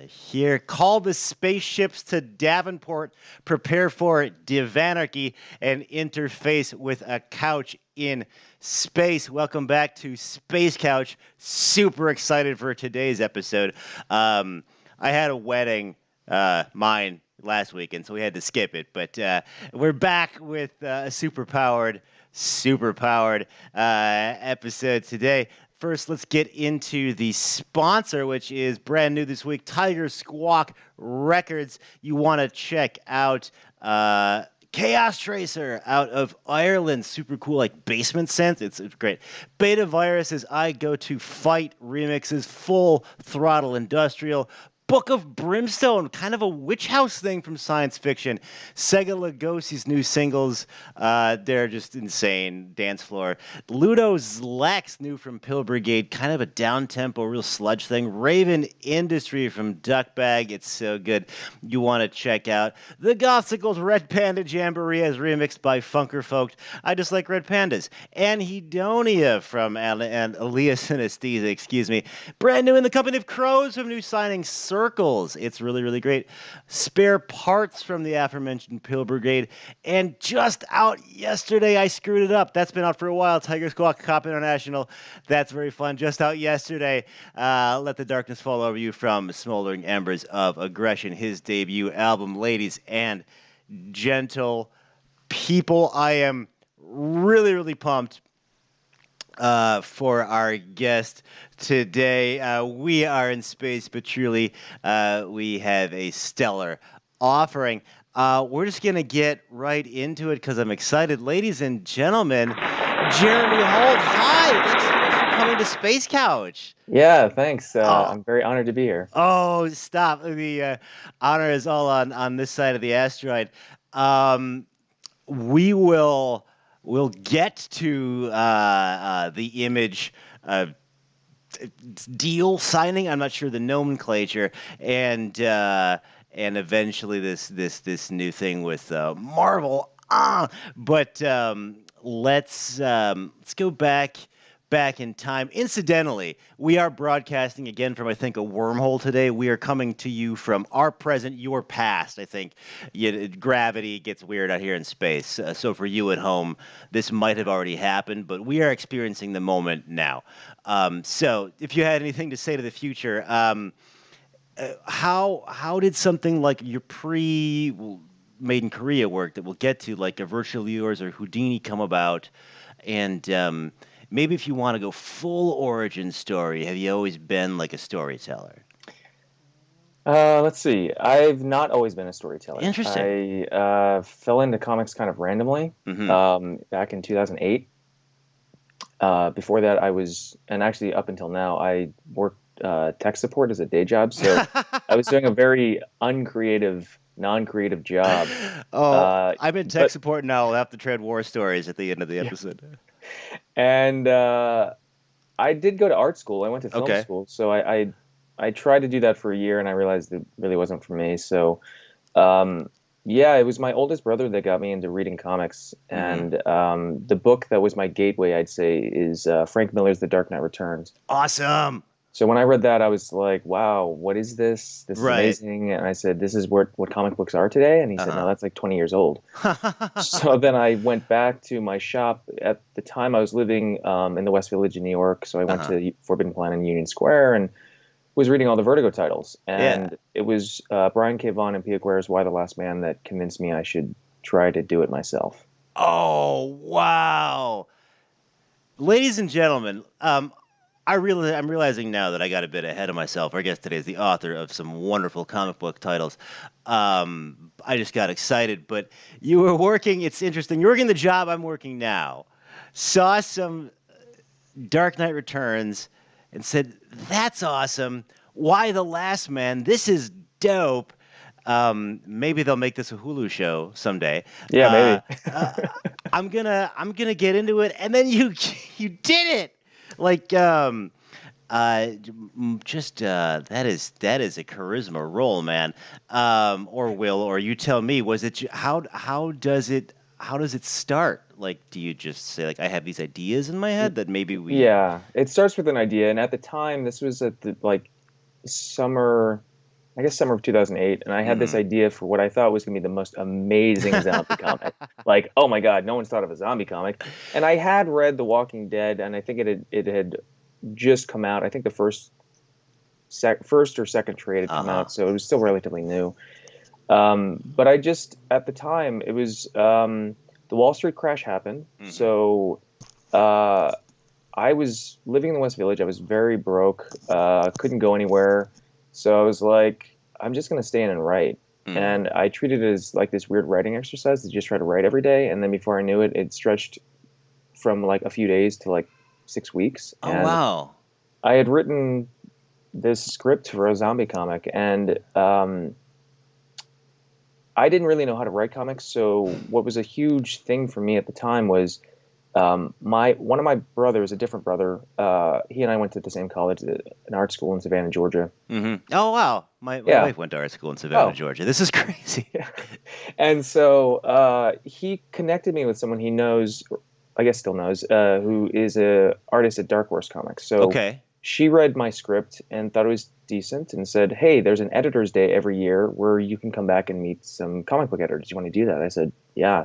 Here, call the spaceships to Davenport, prepare for Divanarchy, and interface with a couch in space. Welcome back to Space Couch. Super excited for today's episode. I had a wedding, mine, last weekend, so we had to skip it. But we're back with a superpowered episode today. First, let's get into the sponsor, which is brand new this week, Tiger Squawk Records. You want to check out Chaos Tracer out of Ireland. Super cool, like basement synth. It's great. Beta Virus's I Go to Fight remixes, full throttle industrial. Book of Brimstone, kind of a witch house thing from science fiction. Sega Lugosi's new singles, they're just insane. Dance floor. Ludo's Lex, new from Pill Brigade, kind of a down-tempo, real sludge thing. Raven Industry from Duckbag, it's so good. You want to check out the Gothsicles Red Panda Jamboree as remixed by Funkerfolk. I just like Red Pandas. Anhedonia from Elias Synesthesia, excuse me. Brand new in the Company of Crows from new signing Circles. It's really, really great. Spare Parts from the aforementioned Pill Brigade. And just out yesterday, I screwed it up. That's been out for a while. Tiger Squawk Cop International. That's very fun. Just out yesterday, Let the Darkness Fall Over You from Smoldering Embers of Aggression. His debut album, ladies and gentle people. I am really, really pumped for our guest today. We are in space, but truly we have a stellar offering. We're just going to get right into it because I'm excited. Ladies and gentlemen, Jeremy Holt, hi! Thanks so much for coming to Space Couch. Yeah, thanks. I'm very honored to be here. Oh, stop. The honor is all on this side of the asteroid. We'll get to the image deal signing. I'm not sure the nomenclature, and eventually this new thing with Marvel. But let's go back in time. Incidentally, we are broadcasting again from, I think, a wormhole today. We are coming to you from our present, your past, I think. Gravity gets weird out here in space. So for you at home, this might have already happened, but we are experiencing the moment now. So if you had anything to say to the future, how did something like your Made in Korea work that we'll get to, like a Virtual Yours or Houdini, come about? And maybe if you want to go full origin story, have you always been like a storyteller? Let's see. I've not always been a storyteller. Interesting. I fell into comics kind of randomly back in 2008. Before that, and actually up until now, I worked tech support as a day job. So I was doing a very uncreative, non-creative job. I'm in tech support now. I'll have to tread war stories at the end of the episode. Yeah. And I did go to art school. I went to film school. So I tried to do that for a year, and I realized it really wasn't for me. So, it was my oldest brother that got me into reading comics. And the book that was my gateway, I'd say, is Frank Miller's The Dark Knight Returns. Awesome. So when I read that, I was like, wow, what is this? This is amazing. And I said, this is what comic books are today? And he said, no, that's like 20 years old. So then I went back to my shop. At the time, I was living in the West Village in New York. So I went to Forbidden Planet in Union Square and was reading all the Vertigo titles. And it was Brian K. Vaughan and Pia Guerra's Y the Last Man that convinced me I should try to do it myself. Oh, wow. Ladies and gentlemen, I'm realizing now that I got a bit ahead of myself. Our guest today is the author of some wonderful comic book titles. I just got excited, but you were working. It's interesting. You're working the job I'm working now. Saw some Dark Knight Returns and said, "That's awesome. Why the Last Man? This is dope." Maybe they'll make this a Hulu show someday. Yeah, maybe. I'm gonna get into it, and then you did it. Like, that is a charisma role, man. Or you tell me, was it, how does it start? Like, do you just say, like, I have these ideas in my head that maybe we... Yeah, it starts with an idea. And at the time, this was at the, like, summer I guess summer of 2008, and I had this idea for what I thought was going to be the most amazing zombie comic. Like, oh my God, no one's thought of a zombie comic. And I had read The Walking Dead, and I think it had just come out. I think the first or second trade had come out, so it was still relatively new. But I just, at the time, it was the Wall Street crash happened. So I was living in the West Village. I was very broke, couldn't go anywhere. So I was like, I'm just going to stay in and write. And I treated it as like this weird writing exercise to just try to write every day. And then before I knew it, it stretched from like a few days to like 6 weeks. Oh, wow. I had written this script for a zombie comic, and I didn't really know how to write comics. So what was a huge thing for me at the time was one of my brothers, a different brother, he and I went to the same college, an art school in Savannah, Georgia. Oh, wow. My wife went to art school in Savannah, Georgia. This is crazy. And so he connected me with someone he knows, I guess still knows, who is an artist at Dark Horse Comics. So she read my script and thought it was decent and said, hey, there's an editor's day every year where you can come back and meet some comic book editors. You want to do that? I said, yeah.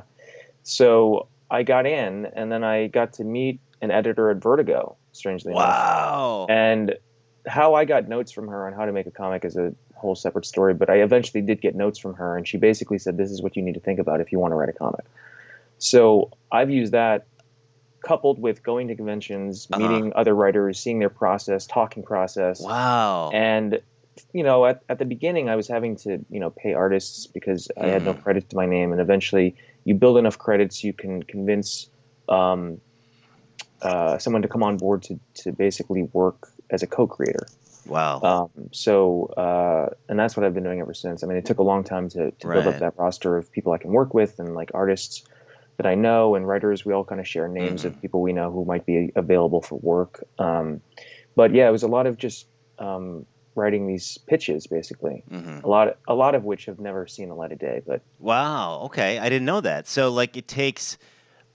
So I got in, and then I got to meet an editor at Vertigo, strangely enough. Wow. And how I got notes from her on how to make a comic is a whole separate story, but I eventually did get notes from her, and she basically said, this is what you need to think about if you want to write a comic. So I've used that coupled with going to conventions, meeting other writers, seeing their process, talking process. Wow. And, you know, at the beginning, I was having to, you know, pay artists because I had no credit to my name. And eventually you build enough credits, you can convince someone to come on board to basically work as a co-creator. Wow. And that's what I've been doing ever since. I mean, it took a long time to build up that roster of people I can work with, and like artists that I know and writers. We all kind of share names of people we know who might be available for work. But yeah, it was a lot of just writing these pitches, basically. A lot of which have never seen the light of day. But wow, okay, I didn't know that. So like, it takes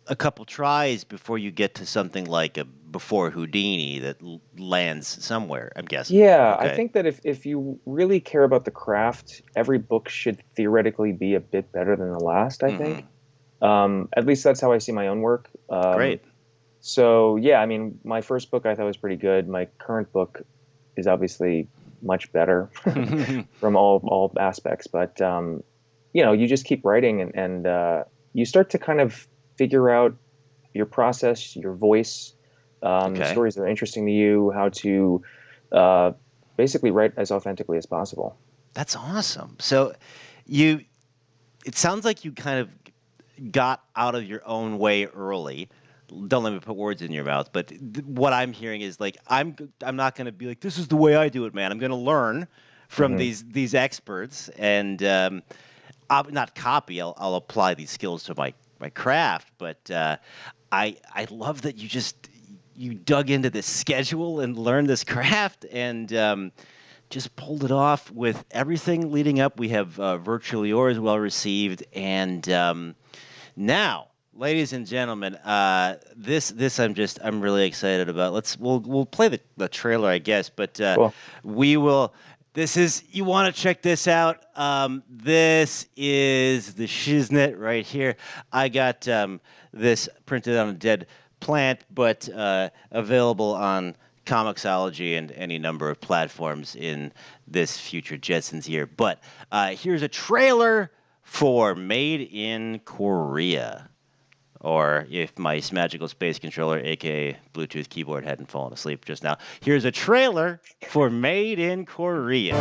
a couple tries before you get to something like before Houdini that lands somewhere, I'm guessing. Yeah, okay. I think that if you really care about the craft, every book should theoretically be a bit better than the last, I think. At least that's how I see my own work. Great. So yeah, I mean, my first book I thought was pretty good. My current book is obviously much better from all aspects. But you know, you just keep writing, and you start to kind of figure out your process, your voice, stories that are interesting to you, how to basically write as authentically as possible. That's awesome. So it sounds like you kind of got out of your own way early. Don't let me put words in your mouth, but what I'm hearing is like, I'm not going to be like, this is the way I do it, man. I'm going to learn from these experts, and I'll not copy. I'll apply these skills to my craft. But I love that you dug into this schedule and learned this craft, and just pulled it off with everything leading up. We have Virtually Yours well received, and now, ladies and gentlemen, this I'm really excited about. We'll play the trailer, I guess, but cool. We will. This is, you want to check this out. This is the shiznit right here. I got this printed on a dead plant, but available on Comixology and any number of platforms in this future Jetsons year. But here's a trailer for Made in Korea. Or if my magical space controller, aka Bluetooth keyboard, hadn't fallen asleep just now, here's a trailer for Made in Korea.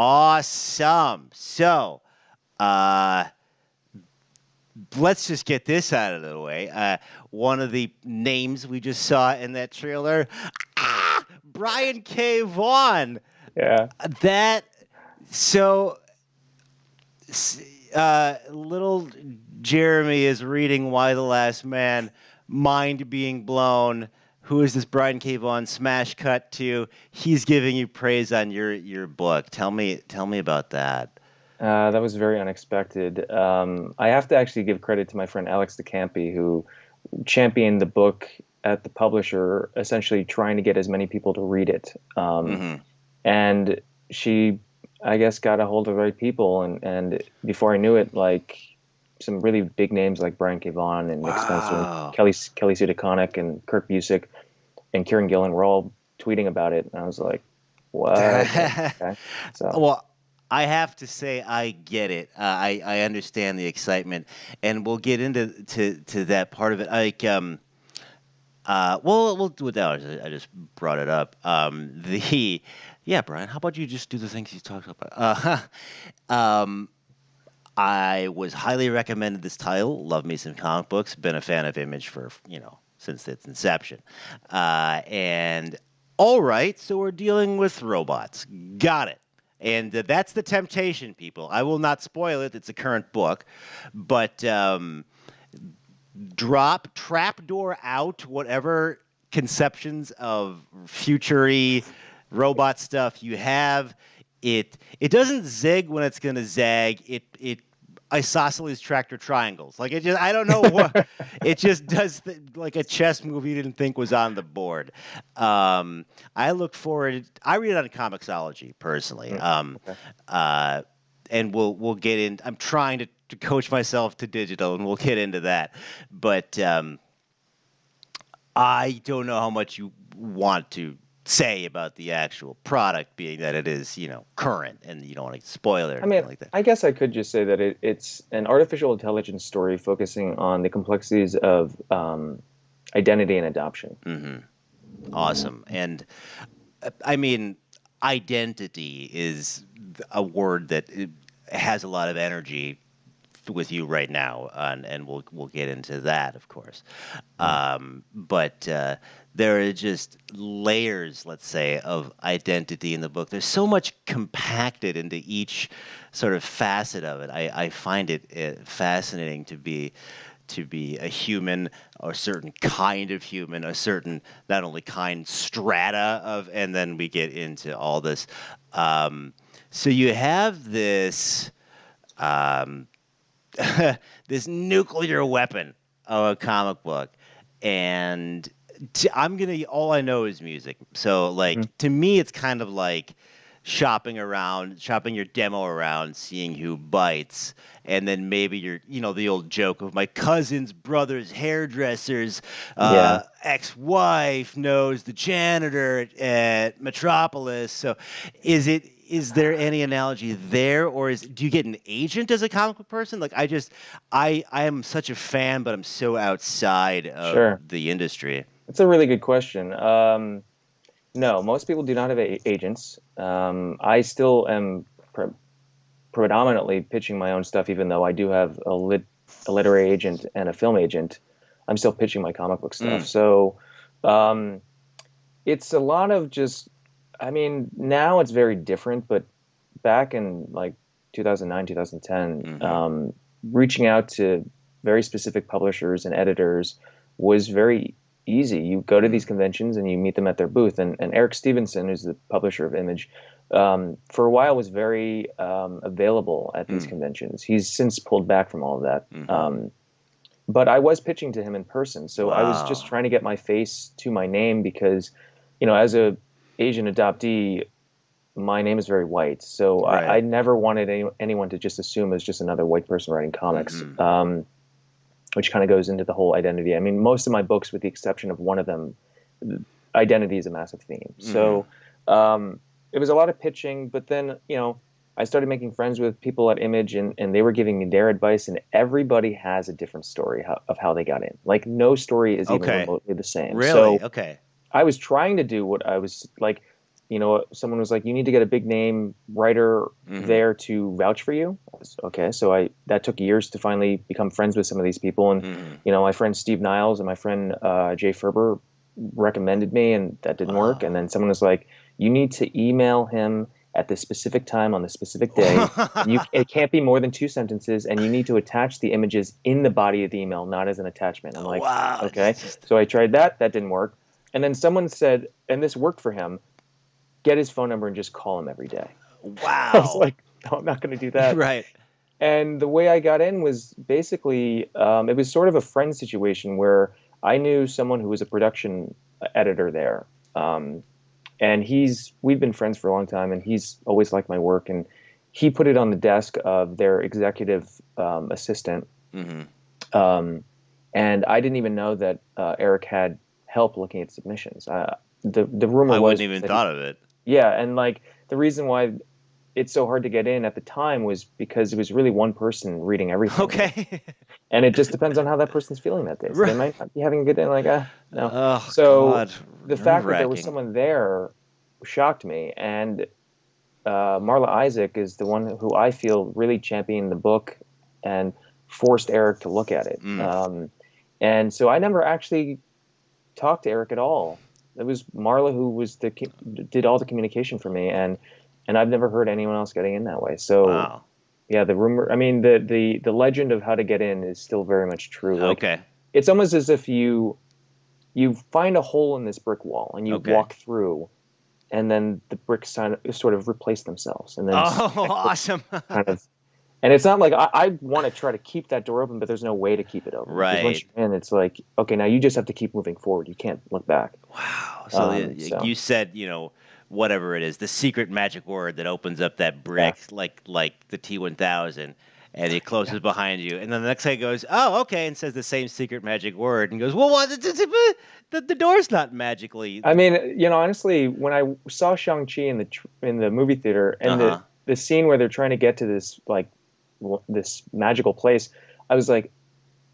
Awesome. So, uh, let's just get this out of the way. One of the names we just saw in that trailer, Brian K. Vaughan. Yeah. That so little Jeremy is reading Why the Last Man, mind being blown. Who is this Brian K. Vaughan? Smash cut to. He's giving you praise on your book. Tell me about that. That was very unexpected. I have to actually give credit to my friend Alex DeCampi, who championed the book at the publisher, essentially trying to get as many people to read it. And she, I guess, got a hold of the right people. And before I knew it, like some really big names like Brian K. Vaughan and Nick Spencer and Kelly Sue DeConnick and Kurt Busiek and Kieran Gillen were all tweeting about it. And I was like, what? Okay. So. Well, I have to say I get it. I understand the excitement, and we'll get into that part of it. Like, we'll do it now. I just brought it up. Yeah, Brian, how about you just do the things you talked about? I was highly recommended this title. Love me some comic books. Been a fan of Image for since its inception. And all right, so we're dealing with robots. Got it. And that's the temptation, people. I will not spoil it. It's a current book. But trapdoor out whatever conceptions of future-y robot stuff you have. It doesn't zig when it's going to zag. It isosceles tractor triangles. Like I don't know what it just does like a chess move you didn't think was on the board. I look forward. I read it on Comixology personally. And we'll get in. I'm trying to coach myself to digital, and we'll get into that. But I don't know how much you want to say about the actual product, being that it is, current, and you don't want to spoil it or anything like that. I guess I could just say that it's an artificial intelligence story focusing on the complexities of identity and adoption. Mm-hmm. Awesome. And I mean, identity is a word that has a lot of energy with you right now, and we'll get into that, of course. But there are just layers, let's say, of identity in the book. There's so much compacted into each sort of facet of it. I find it fascinating to be a human, or a certain kind of human, a certain not only kind strata of, and then we get into all this. So you have this. This nuclear weapon of a comic book, and all I know is music. So to me, it's kind of like shopping your demo around, seeing who bites, and then maybe the old joke of my cousin's brother's hairdresser's ex-wife knows the janitor at Metropolis. So is there any analogy there, or do you get an agent as a comic book person? Like I am such a fan, but I'm so outside of the industry. That's a really good question. No, most people do not have agents. I still am predominantly pitching my own stuff, even though I do have a literary agent and a film agent. I'm still pitching my comic book stuff. So it's a lot of just, I mean, now it's very different, but back in like 2009, 2010, reaching out to very specific publishers and editors was very easy. You go to these conventions and you meet them at their booth. And Eric Stevenson, who's the publisher of Image, for a while was very available at these conventions. He's since pulled back from all of that. But I was pitching to him in person. So I was just trying to get my face to my name because, as a Asian adoptee, my name is very white. So I never wanted anyone to just assume it was just another white person writing comics. Which kind of goes into the whole identity. I mean, most of my books, with the exception of one of them, identity is a massive theme. So it was a lot of pitching, but then, I started making friends with people at Image, and they were giving me their advice, and everybody has a different story of how they got in. Like, no story is even remotely the same. Really? So I was trying to do what I was like. someone was like, you need to get a big name writer there to vouch for you. Okay, so that took years to finally become friends with some of these people, and my friend Steve Niles and my friend Jay Ferber recommended me, and that didn't work. And then someone was like, you need to email him at the specific time on the specific day. It can't be more than 2 sentences, and you need to attach the images in the body of the email, not as an attachment. I'm like, wow. okay. So I tried that. That didn't work. And then someone said, and this worked for him, get his phone number and just call him every day. Wow. I was like, no, I'm not going to do that. Right. And the way I got in was basically, it was sort of a friend situation where I knew someone who was a production editor there. And we've been friends for a long time, and he's always liked my work. And he put it on the desk of their executive assistant. And I didn't even know that Eric had help looking at submissions. The rumor I was wouldn't even thought of it. Yeah, and like the reason why it's so hard to get in at the time was because it was really one person reading everything. Okay. And it just depends on how that person's feeling that day. So Right. they might not be having a good day. Like, no. Oh, So God. the fact that there was Nerve-wracking. someone there shocked me. And Marla Isaac is the one who I feel really championed the book and forced Eric to look at it. And so I never actually talked to Eric at all. It was Marla who did all the communication for me, and I've never heard anyone else getting in that way. So, Wow. yeah, the rumor. I mean, the legend of how to get in is still very much true. Like, Okay. it's almost as if you find a hole in this brick wall and you walk through, and then the bricks sort of replace themselves, and then awesome. kind of. And it's not like I want to try to keep that door open, but there's no way to keep it open. Right. Because once you're in, it's like, okay, now you just have to keep moving forward. You can't look back. Wow. So you said, whatever it is, the secret magic word that opens up that brick, like the T1000, and it closes behind you. And then the next guy goes, oh, okay, and says the same secret magic word, and goes, well, what? The door's not magically. I mean, honestly, when I saw Shang-Chi in the movie theater, and the scene where they're trying to get to this this magical place, I was like,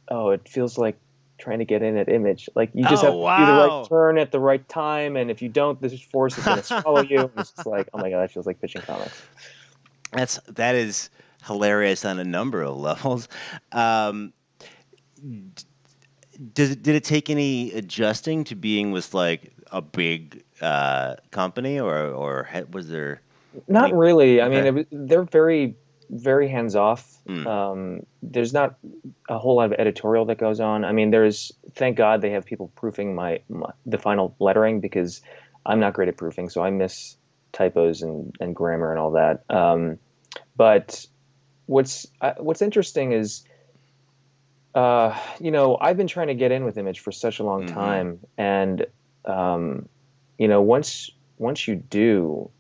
oh, it feels like trying to get in at Image. Like, you just have to do the right turn at the right time, and if you don't, this force is going to swallow you. And it's just like, oh my god, that feels like pitching comics. That is hilarious on a number of levels. Did it take any adjusting to being with like a big company, or was there? Not really. I mean, they're very, very hands off. There's not a whole lot of editorial that goes on. I mean, thank God they have people proofing the final lettering, because I'm not great at proofing, so I miss typos and grammar and all that. But what's interesting is, I've been trying to get in with Image for such a long time, and once you do,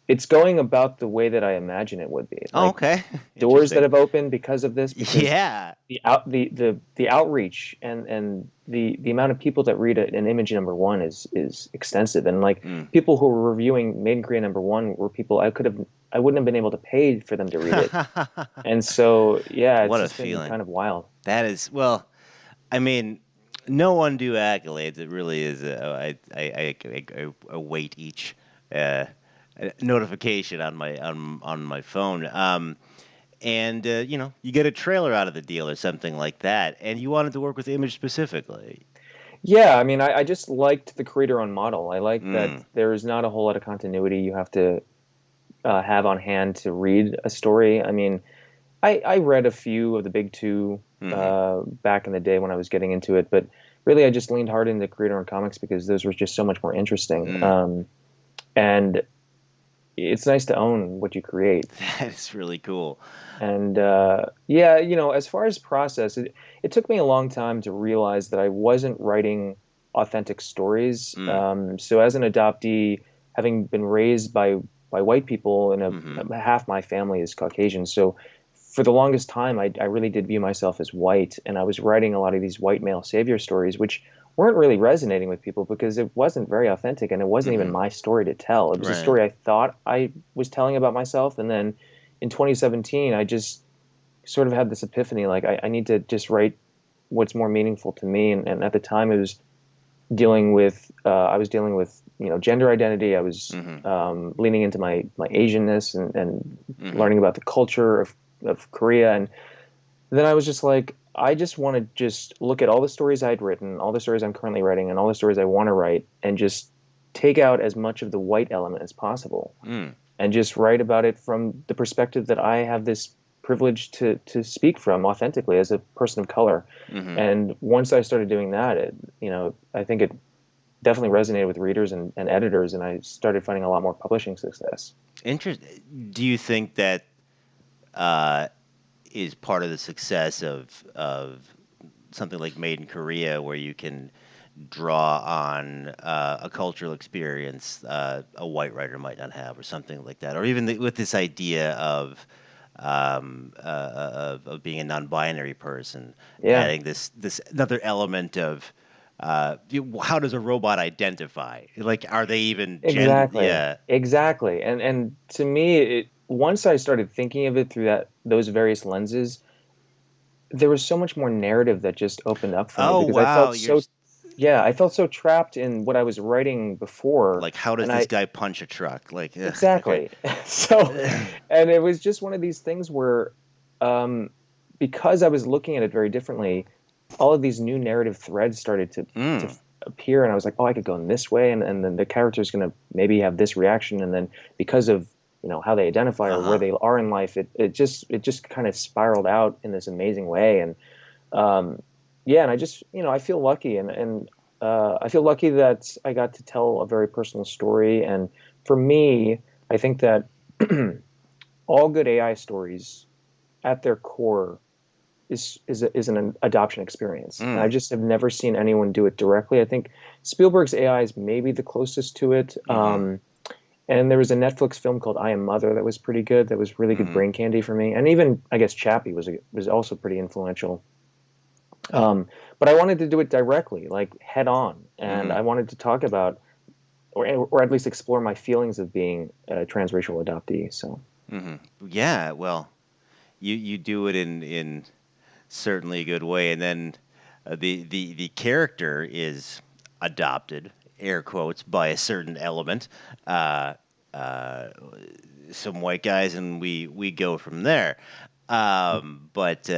it's going about the way that I imagine it would be. Like, okay. Doors that have opened because of this. Because yeah. The outreach and the amount of people that read an Image #1 is extensive. And like people who were reviewing Made in Korea #1 were people I wouldn't have been able to pay for them to read it. And so, yeah, it's just been kind of wild. That is, well, I mean, no undue accolades. It really is. I await each notification on my phone. And you get a trailer out of the deal or something like that, and you wanted to work with Image specifically. Yeah, I mean, I just liked the creator-owned model. I like that there's not a whole lot of continuity you have to have on hand to read a story. I mean, I read a few of the big two back in the day when I was getting into it, but really I just leaned hard into creator-owned comics because those were just so much more interesting. And it's nice to own what you create. That's really cool. And as far as process, it took me a long time to realize that I wasn't writing authentic stories. So as an adoptee, having been raised by white people, and half my family is Caucasian, so for the longest time, I really did view myself as white, and I was writing a lot of these white male savior stories, which weren't really resonating with people because it wasn't very authentic, and it wasn't even my story to tell. It was a story I thought I was telling about myself, and then in 2017, I just sort of had this epiphany, like I need to just write what's more meaningful to me, and at the time it was I was dealing with gender identity. I was Mm-hmm. leaning into my Asianness and Mm-hmm. learning about the culture of Korea. And then I was just like, I just want to just look at all the stories I'd written, all the stories I'm currently writing, and all the stories I want to write, and just take out as much of the white element as possible, Mm. and just write about it from the perspective that I have this privilege to speak from authentically as a person of color. Mm-hmm. And once I started doing that, I think it definitely resonated with readers and editors, and I started finding a lot more publishing success. Do you think that uh, is part of the success of something like Made in Korea, where you can draw on a cultural experience a white writer might not have, or something like that, or even with this idea of being a non-binary person, Yeah, adding this another element of how does a robot identify? Like, are they even gender? exactly, Yeah. exactly. And to me, once I started thinking of it through those various lenses, there was so much more narrative that just opened up for me Oh because I wow, felt so, yeah, I felt so trapped in what I was writing before, like, how does and this I guy punch a truck? Like, ugh, okay. exactly. So, and it was just one of these things where, um, because I was looking at it very differently, all of these new narrative threads started to Mm, appear, and I was like, oh, I could go in this way, and then the character's going to maybe have this reaction, and then because of how they identify or where uh-huh. they are in life, it just kind of spiraled out in this amazing way. And um, yeah, and I just I feel lucky, and I feel lucky that I got to tell a very personal story. And for me, I think that all good AI stories at their core is an adoption experience, and I Mm, just have never seen anyone do it directly. I think Spielberg's AI is maybe the closest to it. mm-hmm. And there was a Netflix film called I Am Mother that was pretty good. That was really good Mm-hmm. brain candy for me. And even I guess Chappie was also pretty influential. Um, but I wanted to do it directly, like head on, and Mm-hmm. I wanted to talk about, or at least explore my feelings of being a transracial adoptee. So Mm-hmm. Yeah, well, you do it in certainly a good way, and then the character is adopted, air quotes, by a certain element, uh, uh, some white guys, and we go from there. But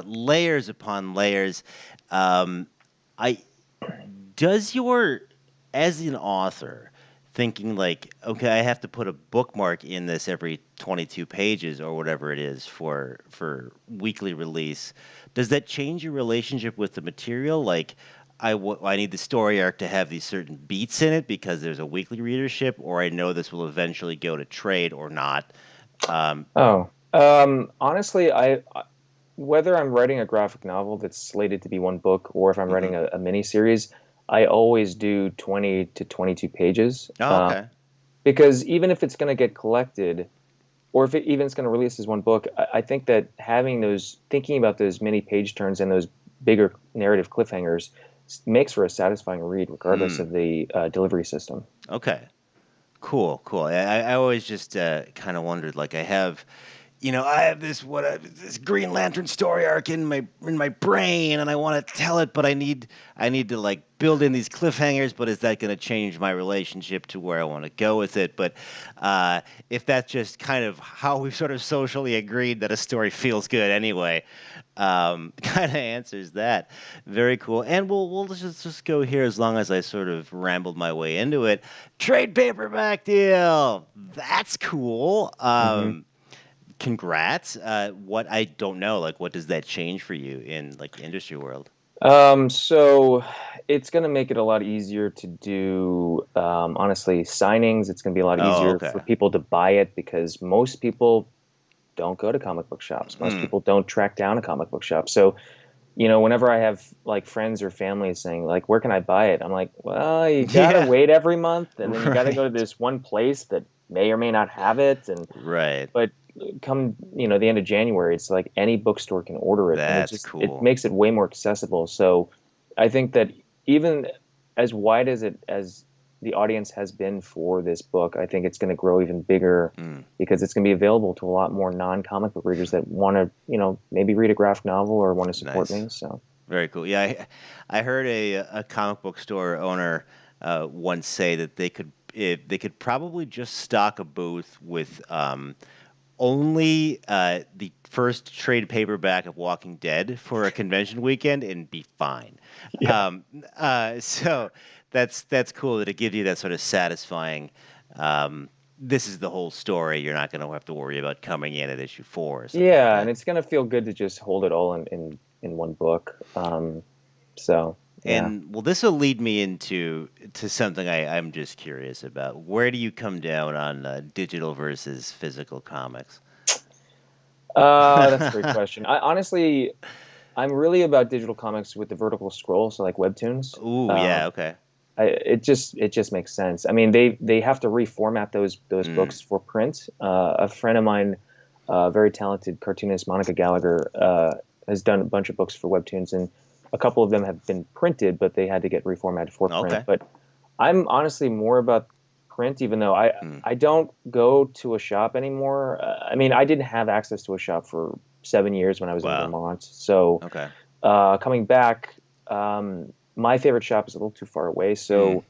layers upon layers. Um, I does your as an author thinking like, okay, I have to put a bookmark in this every 22 pages or whatever it is for weekly release. Does that change your relationship with the material? Like, I need the story arc to have these certain beats in it because there's a weekly readership, or I know this will eventually go to trade or not. Um, honestly, whether I'm writing a graphic novel that's slated to be one book, or if I'm writing mhm. a mini series, I always do 20 to 22 pages. Oh, okay. Because even if it's going to get collected, or if it even is going to release as one book, I think that thinking about those many page turns and those bigger narrative cliffhangers makes for a satisfying read, regardless Mm, of the delivery system. okay. Cool, cool. I always just kind of wondered, like, I have this Green Lantern story arc in my brain, and I want to tell it, but I need to like build in these cliffhangers. But is that going to change my relationship to where I want to go with it? But if that's just kind of how we've sort of socially agreed that a story feels good anyway, kind of answers that. Very cool. And we'll just go here as long as I sort of rambled my way into it. Trade paperback deal. That's cool. Hmm. Congrats. What I don't know, like, what does that change for you in like the industry world? So it's going to make it a lot easier to do, honestly, signings. It's going to be a lot Oh, easier okay. for people to buy it because most people don't go to comic book shops. Most Mm. people don't track down a comic book shop. So whenever I have like friends or family saying like, "Where can I buy it?" I'm like, "Well, you gotta Yeah. wait every month, and then you gotta go to Right. this one place that may or may not have it." And Right. but come the end of January, it's like any bookstore can order it, and That's it cool. makes it way more accessible. So I think that even as wide as the audience has been for this book, I think it's going to grow even bigger Mm. because it's going to be available to a lot more non-comic book readers that want to, maybe read a graphic novel or want to support Nice. me. So, Very cool. Yeah, I heard a comic book store owner. once say that they could probably just stock a booth with only the first trade paperback of Walking Dead for a convention weekend and be fine. Yeah. So that's cool that it gives you that sort of satisfying. This is the whole story. You're not going to have to worry about coming in at issue 4 or something. Yeah, like and it's gonna feel good to just hold it all in one book. So yeah. And well, this will lead me into something I'm just curious about. Where do you come down on digital versus physical comics? That's a great question. Honestly, I'm really about digital comics with the vertical scroll, so like webtoons. Ooh, yeah, okay. It just makes sense. I mean, they have to reformat those books for print. A friend of mine, very talented cartoonist, Monica Gallagher, has done a bunch of books for webtoons, and a couple of them have been printed, but they had to get reformatted for print. Okay. But I'm honestly more about print, even though I don't go to a shop anymore. I mean, I didn't have access to a shop for 7 years when I was in Vermont. So Okay. coming back, my favorite shop is a little too far away. So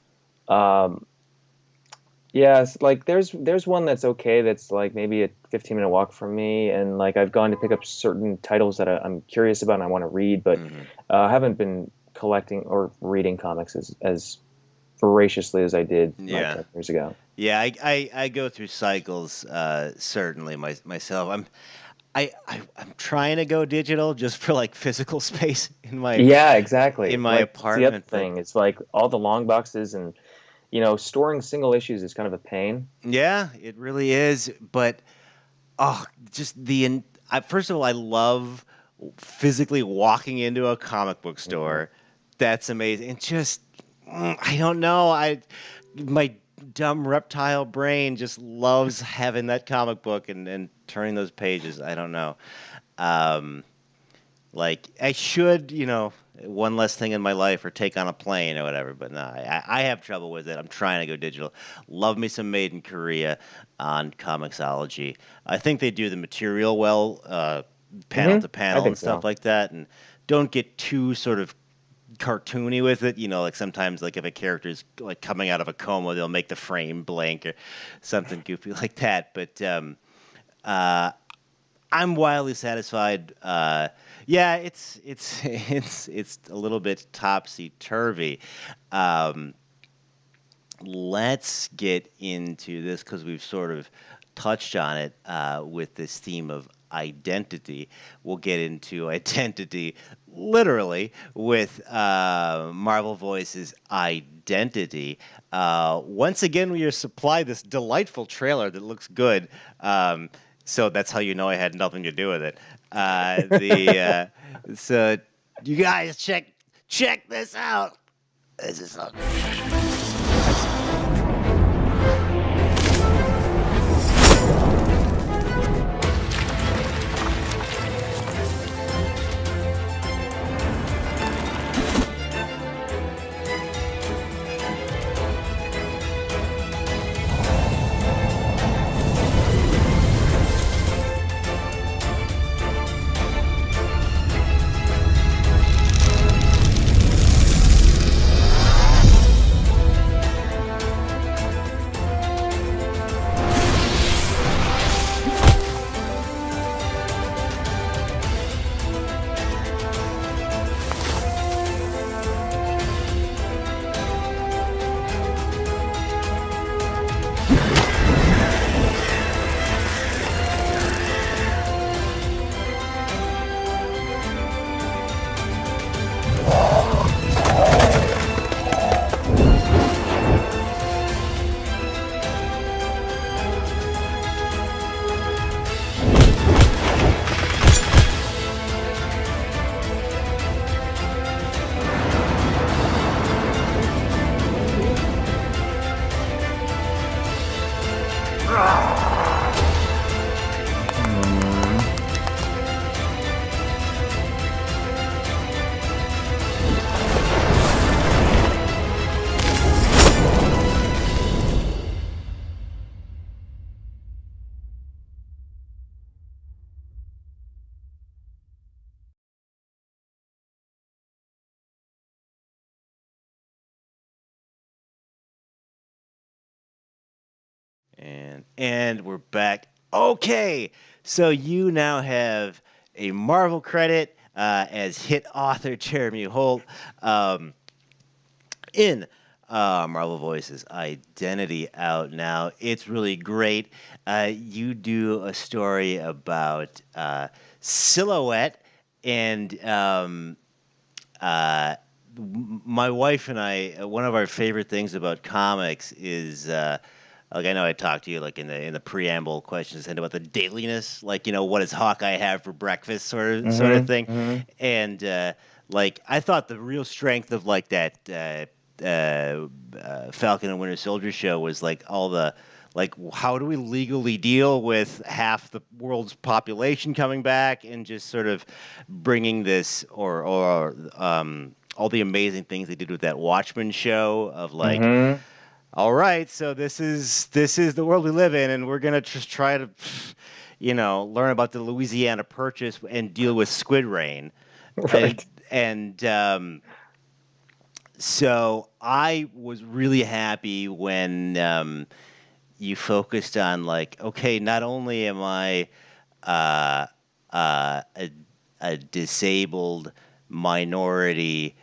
yeah, it's like there's one that's okay. That's like maybe a 15-minute walk from me, and like I've gone to pick up certain titles that I'm curious about and I want to read, but I haven't been collecting or reading comics as voraciously as I did like 10 years ago. Yeah, I go through cycles certainly myself. I'm trying to go digital just for like physical space in my exactly in my like, apartment. the other thing, it's like all the long boxes and storing single issues is kind of a pain. Yeah, it really is. But just first of all, I love physically walking into a comic book store. That's amazing. And just I don't know, my dumb reptile brain just loves having that comic book and turning those pages. I don't know. Like I should, one less thing in my life or take on a plane or whatever. But no, I have trouble with it. I'm trying to go digital. Love me some Made in Korea on Comixology. I think they do the material well, panel to panel and stuff like that. And don't get too sort of cartoony with it, like sometimes like if a character's like coming out of a coma, they'll make the frame blank or something goofy like that. But I'm wildly satisfied. Yeah, it's a little bit topsy turvy. Let's get into this because we've sort of touched on it with this theme of identity. We'll get into identity literally with Marvel Voice's Identity. Once again, we are supplied this delightful trailer that looks good. So that's how you know I had nothing to do with it. So you guys check this out. This is so And we're back. Okay, so you now have a Marvel credit as hit author Jeremy Holt in Marvel Voices Identity out now. It's really great. You do a story about silhouette and my wife and I, one of our favorite things about comics is, like I know I talked to you like in the preamble questions and about the dailiness, like what does Hawkeye have for breakfast, sort of thing, and like I thought the real strength of like that Falcon and Winter Soldier show was like all the like how do we legally deal with half the world's population coming back and just sort of bringing this or all the amazing things they did with that Watchmen show of like, all right, so this is the world we live in, and we're gonna just try to, learn about the Louisiana Purchase and deal with Squid Rain, Right. and so I was really happy when you focused on like, okay, not only am I uh, a disabled minority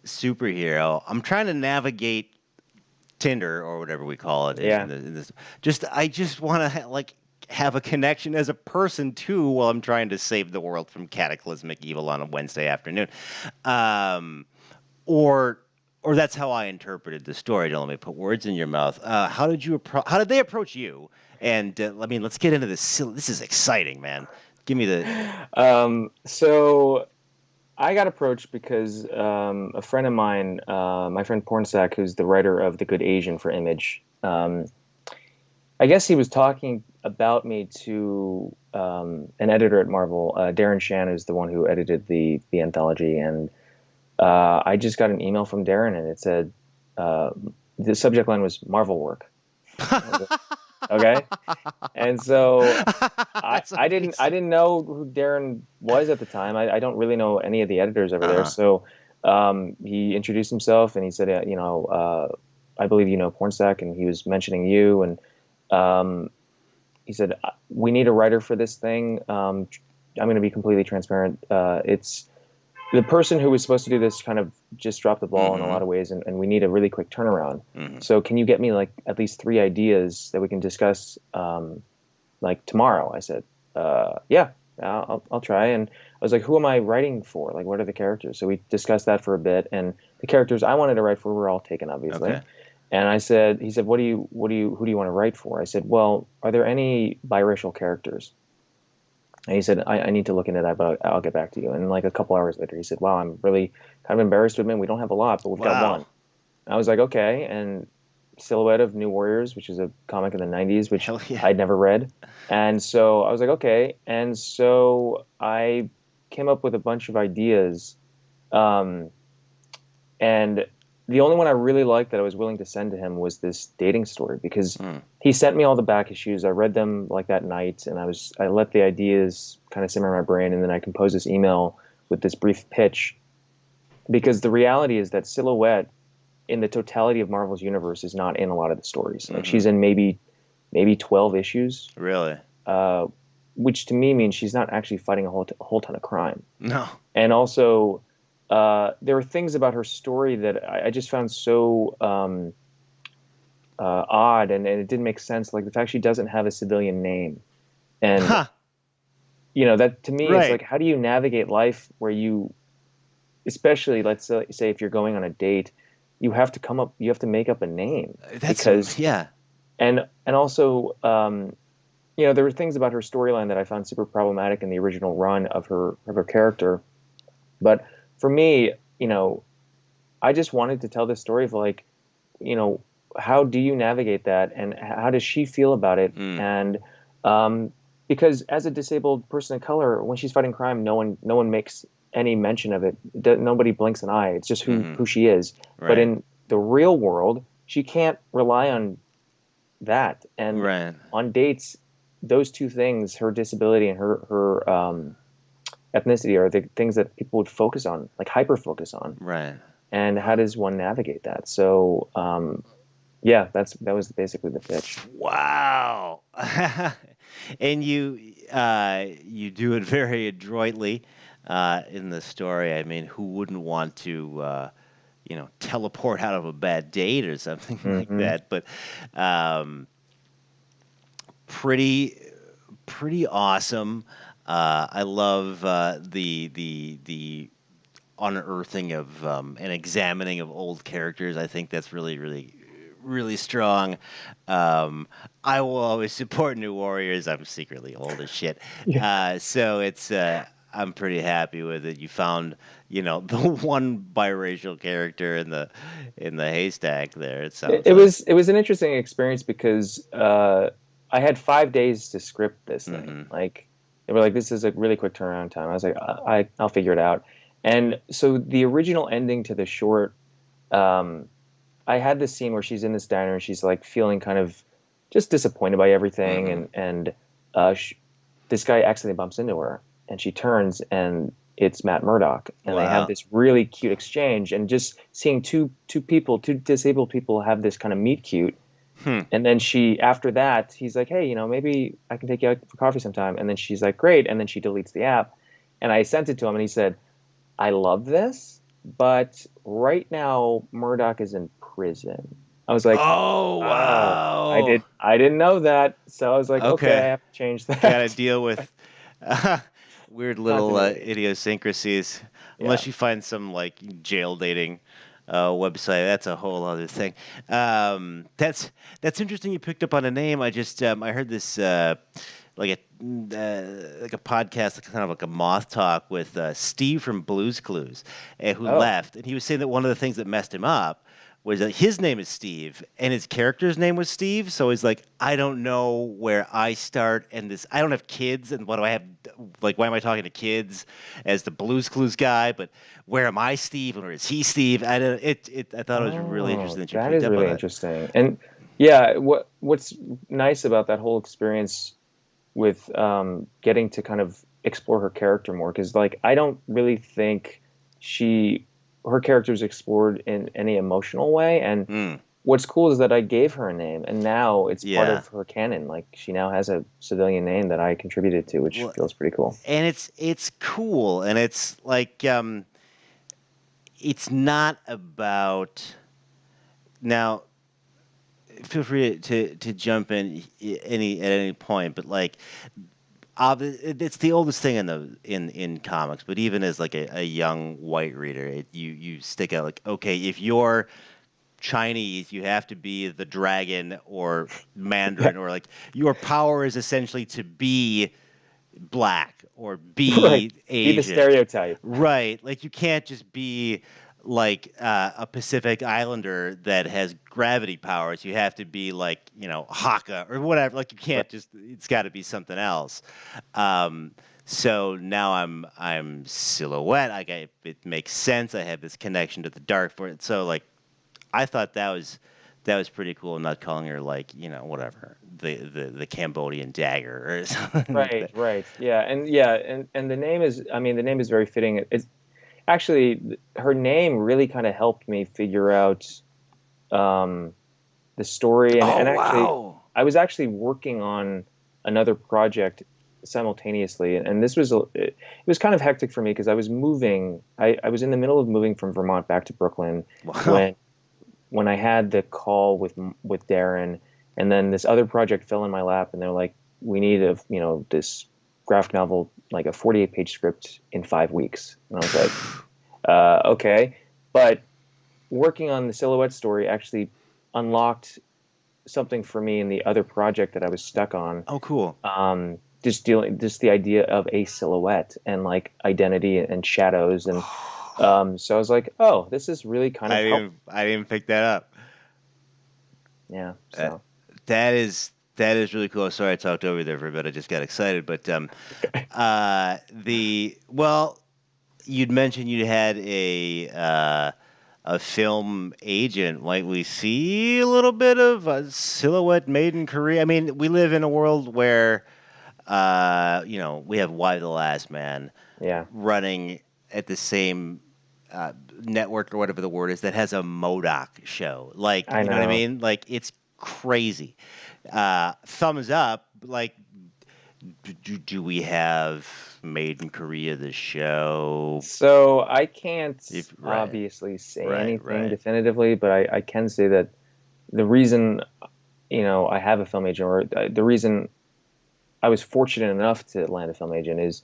superhero. I'm trying to navigate Tinder or whatever we call it Yeah. in this. I just want to like have a connection as a person too while I'm trying to save the world from cataclysmic evil on a Wednesday afternoon. Um, or or that's how I interpreted the story. Don't let me put words in your mouth. How did they approach you? And let's get into this. This is exciting, man. Give me the. So I got approached because a friend of mine, my friend Pornsack, who's the writer of The Good Asian for Image, I guess he was talking about me to an editor at Marvel, Darren Shan, who's the one who edited the anthology, and I just got an email from Darren, and it said the subject line was Marvel work. Okay, and so I didn't know who Darren was at the time. I don't really know any of the editors over there. So he introduced himself and he said, I believe you know Pornstack, and he was mentioning you, and he said we need a writer for this thing. I'm going to be completely transparent. It's the person who was supposed to do this kind of just dropped the ball in a lot of ways, and we need a really quick turnaround. So can you get me like at least 3 ideas that we can discuss like tomorrow? I said, yeah, I'll try. And I was like, who am I writing for? Like, what are the characters? So we discussed that for a bit, and the characters I wanted to write for were all taken, obviously. Okay. And he said, who do you want to write for? I said, well, are there any biracial characters? And he said, I need to look into that, but I'll get back to you. And like a couple hours later, he said, wow, I'm really kind of embarrassed to admit we don't have a lot, but we've got one. And I was like, okay. And Silhouette of New Warriors, which is a comic in the 90s, which I'd never read. And so I was like, okay. And so I came up with a bunch of ideas. And the only one I really liked that I was willing to send to him was this dating story, because he sent me all the back issues. I read them like that night, and I let the ideas kind of simmer in my brain, and then I composed this email with this brief pitch. Because the reality is that Silhouette, in the totality of Marvel's universe, is not in a lot of the stories. Like she's in maybe 12 issues. Really? Which to me means she's not actually fighting a whole ton of crime. No. And also, there were things about her story that I just found so odd, and it didn't make sense. Like the fact she doesn't have a civilian name, and that to me is like, how do you navigate life where you, especially let's say if you're going on a date, you have to make up a name. And also there were things about her storyline that I found super problematic in the original run of her character, but for me, I just wanted to tell this story of like, how do you navigate that, and how does she feel about it? And because as a disabled person of color, when she's fighting crime, no one makes any mention of it. Nobody blinks an eye. It's just who she is. Right. But in the real world, she can't rely on that. And on dates, those two things, her disability and her ethnicity, are the things that people would focus on, like hyper focus on. Right. And how does one navigate that? So Yeah, that was basically the pitch. Wow. And you do it very adroitly in the story. I mean, who wouldn't want to teleport out of a bad date or something like Hmm. that? But um, pretty pretty awesome. I love the unearthing of and examining of old characters. I think that's really strong. Um, I will always support New Warriors. I'm secretly old as shit, Yeah. so it's. I'm pretty happy with it. You found, the one biracial character in the haystack there. It sounds like. It was an interesting experience because I had 5 days to script this thing. Hmm. Like they were like, "This is a really quick turnaround time." I was like, I'll figure it out." And so the original ending to the short, um, I had this scene where she's in this diner and she's like feeling kind of just disappointed by everything, Hmm. and uh, sh this guy accidentally bumps into her, and she turns, and it's Matt Murdock, and they have Wow. this really cute exchange, and just seeing two disabled people have this kind of meet cute, Hmm. and then after that, he's like, hey, maybe I can take you out for coffee sometime, and then she's like, great, and then she deletes the app, and I sent it to him, and he said, I love this, but right now Murdoch is in prison. I was like, Oh oh, wow. I didn't know that. So I was like, okay, I Okay. have to change Got to that. deal with weird little Continuity. idiosyncrasies. Yeah. Unless you find some like jail dating website, that's a whole other thing. That's interesting. You picked up on a name. I heard this like a podcast, like kind of like a moth talk with Steve from Blues Clues, who Oh. left, and he was saying that one of the things that messed him up was that his name is Steve and his character's name was Steve. So he's like, I don't know where I start, and this I don't have kids, and what do I have? Like, why am I talking to kids as the Blues Clues guy? But where am I Steve, and where is he Steve? I don't. I thought it was really Oh, interesting that you that picked is up on really that. interesting. And yeah, what's nice about that whole experience with getting to kind of explore her character more, because like I don't really think she her character is explored in any emotional way. And Mm, what's cool is that I gave her a name, and now it's part yeah. of her canon. Like she now has a civilian name that I contributed to, which Well, feels pretty cool. and it's cool, and it's like it's not about now. Feel free to jump in at any point, but like it's the oldest thing in comics. But even as like a young white reader, you stick out like, okay, if you're Chinese, you have to be the dragon or Yeah, Mandarin, or like your power is essentially to be black or right. be Be the Asian. stereotype. Right. Like you can't just be like a Pacific Islander that has gravity powers. You have to be like, Haka or whatever. Like you Right. can't just it's got to be something else. Um so now I'm silhouette. It makes sense. I have this connection to the dark for it. So like I thought that was pretty cool. Not calling her like whatever the Cambodian dagger or something like Right, that. right. And the name is, I mean, the name is very fitting. It's actually her name really kind of helped me figure out um, the story, Oh and actually, wow. I was actually working on another project simultaneously, and it was kind of hectic for me because I was moving. I was in the middle of moving from Vermont back to Brooklyn Wow. when I had the call with Darren, and then this other project fell in my lap, and they're like, "We need this graphic novel, like a 48-page script in 5 weeks," and I was like, "Okay," but working on the silhouette story actually unlocked something for me in the other project that I was stuck on. Oh cool. Just the idea of a silhouette and like identity and shadows, and so I was like, oh, this is really kind of helpful. I didn't pick that up. Yeah. Uh, So that is really cool. Sorry I talked over you there for a bit. I just got excited, but the well, you'd mentioned you had a film agent. Might we see a little bit of a silhouette made in Korea? I mean, we live in a world where we have Why the Last Man yeah. running at the same network or whatever the word is that has a Modoc show. Like, I you know what I know. mean? Like, it's crazy. Thumbs up. Like, do we have Made in Korea the show? So I can't Right, obviously say right, anything right. definitively, but I can say that the reason, I have a film agent, or the reason I was fortunate enough to land a film agent is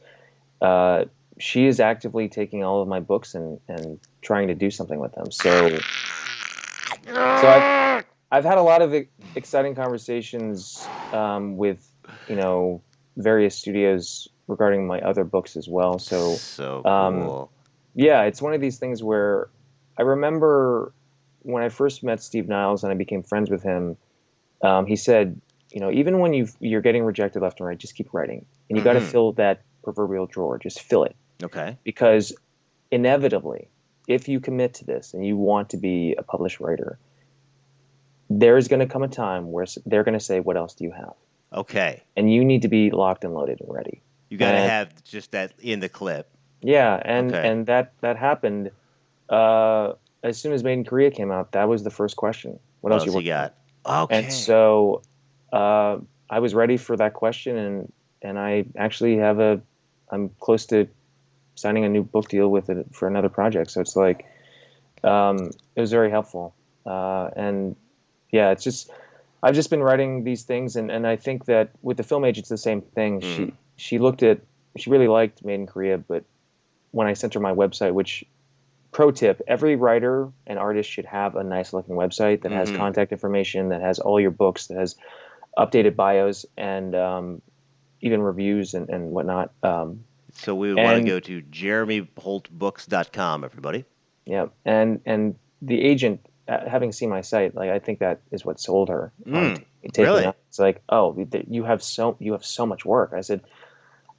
uh, she is actively taking all of my books and trying to do something with them. So I've had a lot of exciting conversations with various studios regarding my other books as well. So So um, cool. yeah, it's one of these things where I remember when I first met Steve Niles and I became friends with him. He said, even when you're getting rejected left and right, just keep writing, and you got to Mm-hmm. fill that proverbial drawer. Just fill it, Okay. because inevitably, if you commit to this and you want to be a published writer, there's going to come a time where they're going to say, "What else do you have?" Okay. And you need to be locked and loaded and ready. You got to And have just that in the clip. yeah, and Okay. and that happened. Uh, as soon as Made in Korea came out, that was the first question. What What else you else you working on? got? And Okay. so uh, I was ready for that question, and I actually I'm close to signing a new book deal with it for another project. So it's like it was very helpful, and yeah, it's just I've just been writing these things, and I think that with the film agent, it's the same thing. Mm. She really liked Made in Korea, but when I sent her my website, which pro tip, every writer and artist should have a nice looking website that has Mm-hmm. contact information, that has all your books, that has updated bios, and even reviews and whatnot. So we would want to And go to jeremyholtbooks.com, everybody. yeah, and the agent, having seen my site, like I think that is what sold her on taking me on. Really? It's like, oh, you have so much work. I said,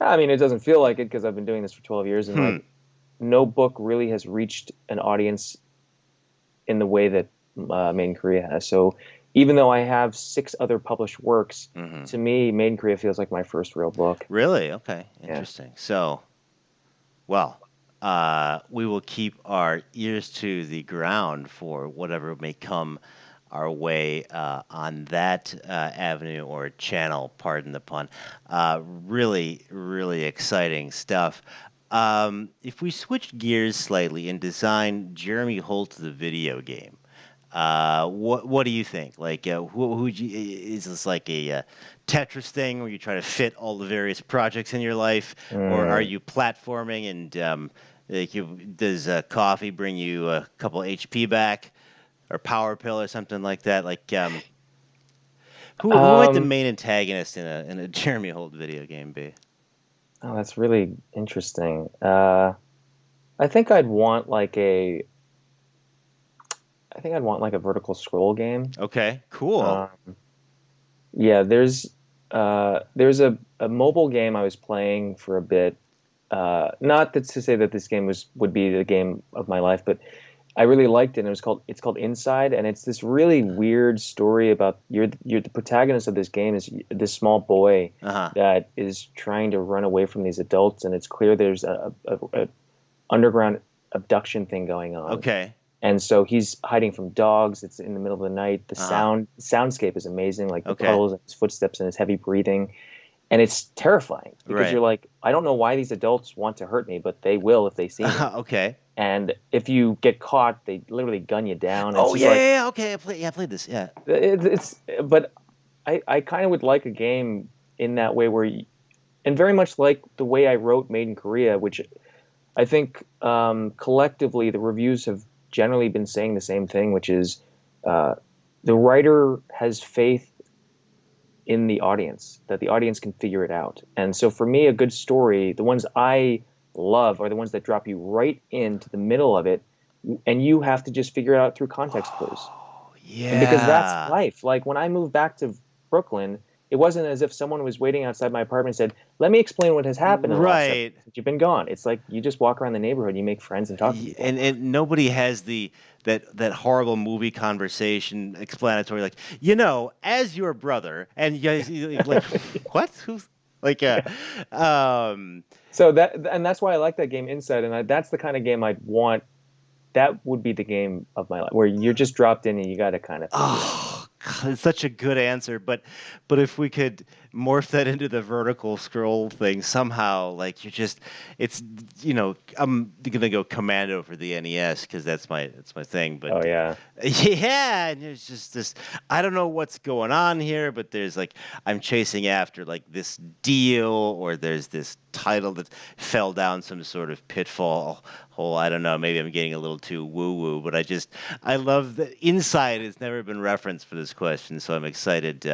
I mean, it doesn't feel like it because I've been doing this for 12 years, and Hmm. like no book really has reached an audience in the way that Made in Korea has. So even though I have 6 other published works, Mm-hmm. to me, Made in Korea feels like my first real book. Really? Okay. Yeah. Interesting. So, well, we will keep our ears to the ground for whatever may come our way on that avenue or channel, pardon the pun. Really, really exciting stuff. If we switch gears slightly and design Jeremy Holt the video game, what do you think? Like, is this like a Tetris thing where you try to fit all the various projects in your life, or are Mm. you platforming and like does coffee bring you a couple HP back, or power pill or something like that? Like, who might the Um, main antagonist in a Jeremy Holt video game be? oh, that's really interesting. I think I'd want like a vertical scroll game. Okay, cool. Um, yeah, there's a mobile game I was playing for a bit. Not that to say that this game would be the game of my life, but I really liked it. And it's called Inside, and it's this really weird story about you're the protagonist of this game is this small boy Uh huh. that is trying to run away from these adults, and it's clear there's a underground abduction thing going on. Okay. And so he's hiding from dogs. It's in the middle of the night. The Uh huh. soundscape is amazing, like the Okay. puddles and his footsteps and his heavy breathing. And it's terrifying because Right. you're like, I don't know why these adults want to hurt me, but they will if they see me. Okay. And if you get caught, they literally gun you down. And it's Oh just yeah, like yeah, yeah. Okay. I played this. Yeah. but I kind of would like a game in that way and very much like the way I wrote Made in Korea, which I think collectively the reviews have generally been saying the same thing, which is uh, the writer has faith in the audience, that the audience can figure it out. And so for me, a good story, the ones I love are the ones that drop you right into the middle of it, and you have to just figure it out through context clues. Oh And because that's yeah. life. Like when I moved back to Brooklyn, it wasn't as if someone was waiting outside my apartment and said, "Let me explain what has happened in the last 7 Right. years since you've been gone." It's like you just walk around the neighborhood, you make friends and talk to people. And nobody has that horrible movie conversation explanatory like as your brother and you guys like what who's like um And that's why I like that game Inside, and that's the kind of game I'd want that would be the game of my life, where you're just dropped in and you got to kind of figure it out. Oh, God, it's such a good answer, but if we could morph that into the vertical scroll thing somehow, like it's I'm gonna go Commando for the NES because that's my thing. But Oh yeah. yeah, and there's just this. I don't know what's going on here, but there's like I'm chasing after like this deal, or there's this title that fell down some sort of pitfall hole. I don't know. Maybe I'm getting a little too woo woo, but I love that Inside has never been referenced for this question, so I'm excited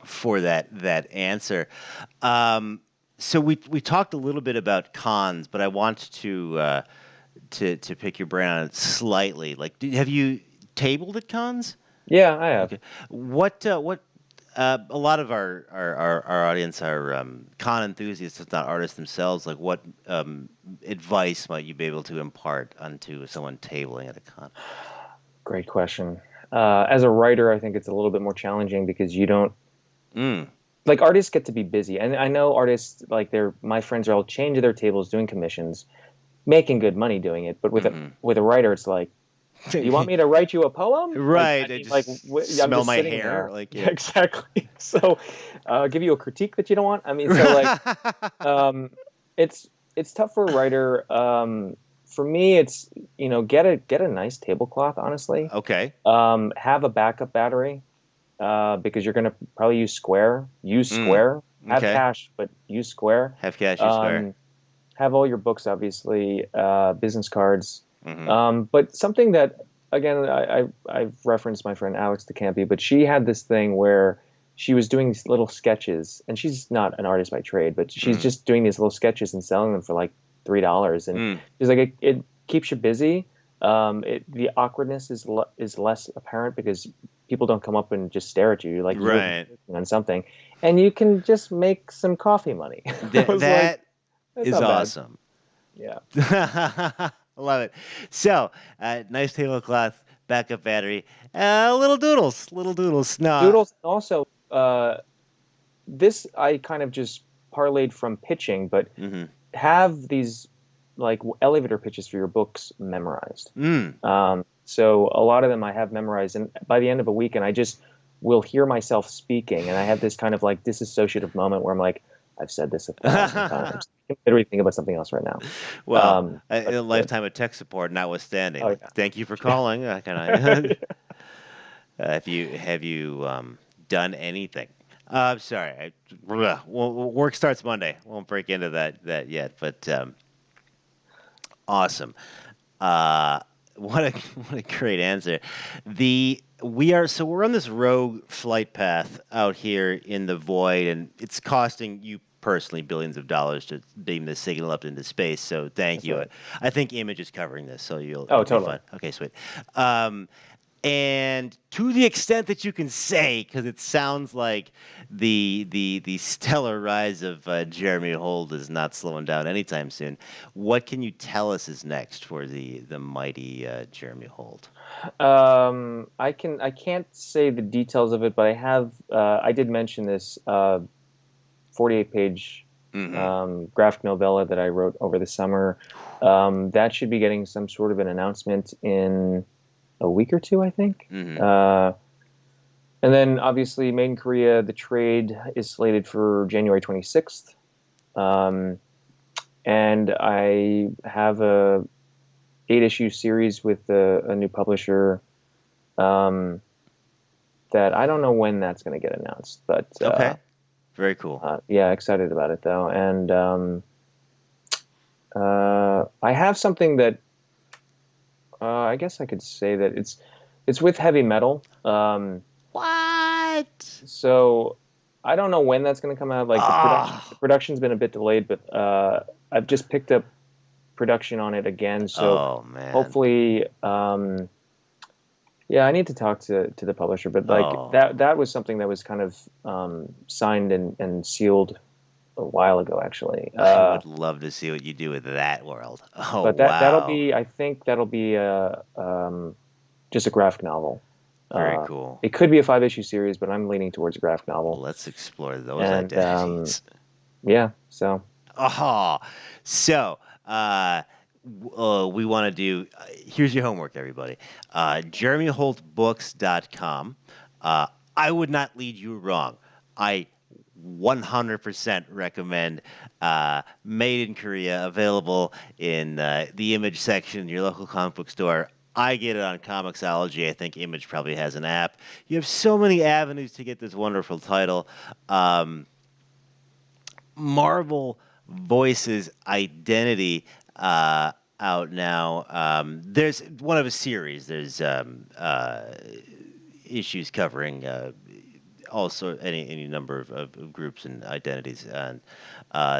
for that answer. So we talked a little bit about cons, but I want to pick your brain on it slightly. Like, have you tabled at cons? Yeah, I have. Okay. What a lot of our audience are con enthusiasts, if not artists themselves. Like, what advice might you be able to impart onto someone tabling at a con? Great question. As a writer, I think it's a little bit more challenging because you don't like artists get to be busy, and I know artists like my friends are all chained to their tables doing commissions, making good money doing it. But with a writer, it's like, do you want me to write you a poem? Right. Like, smell I'm my just hair. there. Like, yeah, exactly. So, give you a critique that you don't want. I mean, so like, it's tough for a writer. For me, it's get a nice tablecloth. Honestly, Okay. Have a backup battery, because you're gonna probably use Square. Use Square. Have Okay. cash, but use Square. Have cash, use Square. Have all your books, obviously, business cards. Mm-hmm. But something that, again, I've referenced my friend Alex DeCampi, but she had this thing where she was doing these little sketches, and she's not an artist by trade, but she's just doing these little sketches and selling them for like $3. And she's like, it keeps you busy. The awkwardness is less apparent because people don't come up and just stare at you. Like, you're Right. working on something, and you can just make some coffee money. That That's is not bad. awesome. Yeah. I love it. So, nice tablecloth, backup battery, little doodles. No. Doodles. Also, this I kind of just parlayed from pitching, but have these like elevator pitches for your books memorized. So a lot of them I have memorized, and by the end of a weekend, I just will hear myself speaking, and I have this kind of like disassociative moment where I'm like, I've said this 1,000 times. I can literally think about something else right now. Well, a lifetime of tech support notwithstanding. Oh, yeah. Thank you for calling. Have you done anything? Sorry. Work starts Monday. Won't break into that yet, but awesome. What a great answer. We're on this rogue flight path out here in the void, and it's costing you personally billions of dollars to beam this signal up into space. So thank you. Right. I think Image is covering this, so you'll totally. be fine. Okay, sweet. And to the extent that you can say, because it sounds like the stellar rise of Jeremy Holt is not slowing down anytime soon. What can you tell us is next for the mighty Jeremy Holt? I can't say the details of it, but I did mention this 48-page graphic novella that I wrote over the summer. That should be getting some sort of an announcement in a week or two, I think. And then obviously Made in Korea, the trade is slated for January 26th. And I have a 8-issue series with a new publisher that I don't know when that's going to get announced, but okay, very cool. Yeah, excited about it though. And I have something that I guess I could say that it's with heavy metal. What? So I don't know when that's going to come out. Like the production's been a bit delayed, but I've just picked up production on it again. So hopefully, yeah, I need to talk to the publisher. But like that was something that was kind of signed and sealed a while ago, actually. I would love to see what you do with that world. But I think that'll be just a graphic novel. Very cool. It could be a 5-issue series, but I'm leaning towards a graphic novel. Let's explore those identities. Yeah. So. So we want to do. Here's your homework, everybody. JeremyHoltBooks.com. I would not lead you wrong. I 100% recommend Made in Korea, available in the Image section in your local comic book store. I get it on Comixology. I think Image probably has an app. You have so many avenues to get this wonderful title. Marvel Voices Identity out now. There's one of a series. There's issues covering also any number of groups and identities, and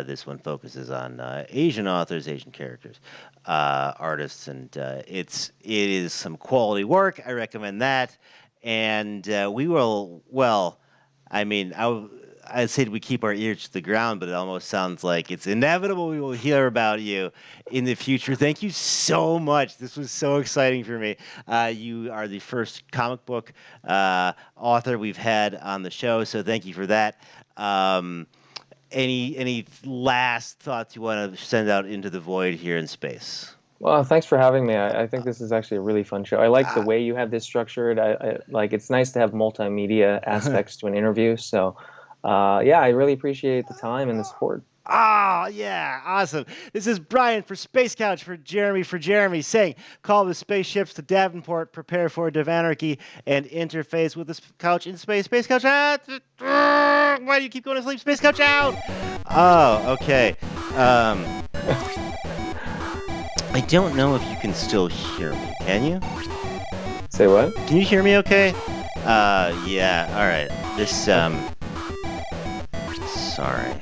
this one focuses on Asian authors, Asian characters, artists, and it is some quality work. I recommend that, and we will. Well, I mean, I said we keep our ears to the ground, but it almost sounds like it's inevitable we will hear about you in the future. Thank you so much. This was so exciting for me. You are the first comic book author we've had on the show, so thank you for that. Any last thoughts you want to send out into the void here in space? Well, thanks for having me. I think this is actually a really fun show. I like the way you have this structured. I like, it's nice to have multimedia aspects to an interview. So, yeah, I really appreciate the time and the support. Oh, yeah, awesome. This is Brian for Space Couch for Jeremy saying, call the spaceships to Davenport, prepare for Devanarchy, and interface with the couch in space. Space Couch out! Why do you keep going to sleep? Space Couch out! Oh, okay. I don't know if you can still hear me. Can you? Say what? Can you hear me okay? Yeah, alright. Sorry.